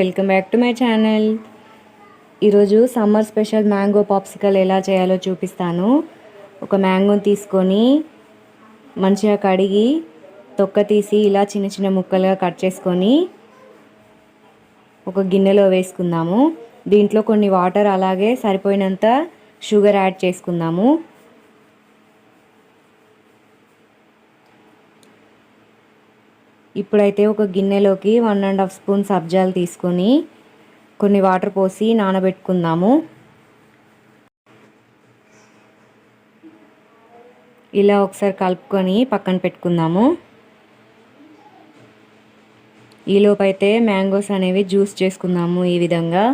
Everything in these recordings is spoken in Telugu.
Welcome back to my channel. ఈరోజు సమ్మర్ స్పెషల్ మ్యాంగో పాప్సికల్ ఎలా చేయాలో చూపిస్తాను. ఒక మ్యాంగోని తీసుకొని మంచిగా కడిగి తొక్క తీసి ఇలా చిన్న చిన్న ముక్కలుగా కట్ చేసుకొని ఒక గిన్నెలో వేసుకుందాము. దీంట్లో కొన్ని వాటర్ అలాగే సరిపోయినంత షుగర్ యాడ్ చేసుకుందాము. ఇప్పుడైతే ఒక గిన్నెలోకి 1.5 స్పూన్ సబ్జాలు తీసుకొని కొన్ని వాటర్ పోసి నానబెట్టుకుందాము. ఇలా ఒకసారి కలుపుకొని పక్కన పెట్టుకుందాము. ఈలోపు అయితే మ్యాంగోస్ అనేవి జ్యూస్ చేసుకుందాము. ఈ విధంగా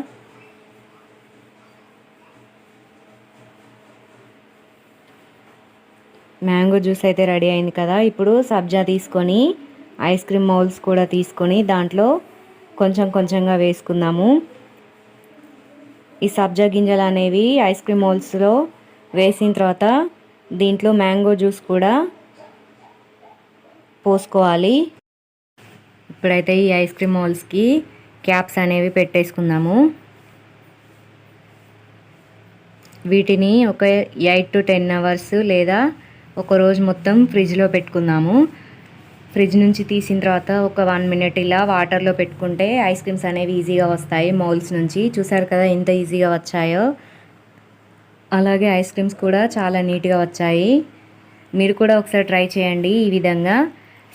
మ్యాంగో జ్యూస్ అయితే రెడీ అయింది కదా. ఇప్పుడు సబ్జా తీసుకొని ఐస్ క్రీమ్ మౌల్డ్స్ కూడా తీసుకొని దాంట్లో కొంచెం కొంచెంగా వేసుకుందాము. ఈ సబ్జా గింజలు అనేవి ఐస్ క్రీమ్ మౌల్డ్స్లో వేసిన తర్వాత దీంట్లో మ్యాంగో జ్యూస్ కూడా పోసుకోవాలి. ఇప్పుడైతే ఈ ఐస్ క్రీమ్ మౌల్డ్స్కి క్యాప్స్ అనేవి పెట్టేసుకుందాము. వీటిని ఒక 8 to 10 అవర్స్ లేదా ఒక రోజు మొత్తం ఫ్రిడ్జ్లో పెట్టుకుందాము. ఫ్రిడ్జ్ నుంచి తీసిన తర్వాత ఒక 1 minute ఇలా వాటర్లో పెట్టుకుంటే ఐస్ క్రీమ్స్ అనేవి ఈజీగా వస్తాయి మౌల్డ్స్ నుంచి. చూసారు కదా ఎంత ఈజీగా వచ్చాయో. అలాగే ఐస్ క్రీమ్స్ కూడా చాలా నీట్గా వచ్చాయి. మీరు కూడా ఒకసారి ట్రై చేయండి. ఈ విధంగా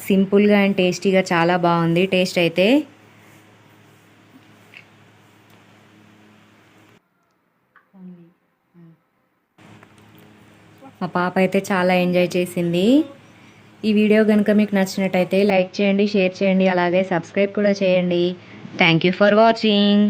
సింపుల్గా అండ్ టేస్టీగా చాలా బాగుంది టేస్ట్ అయితే. మా పాప అయితే చాలా ఎంజాయ్ చేసింది. ఈ వీడియో కనుక మీకు నచ్చినట్టయితే లైక్ చేయండి, షేర్ చేయండి, అలాగే సబ్స్క్రైబ్ కూడా చేయండి. Thank you for watching.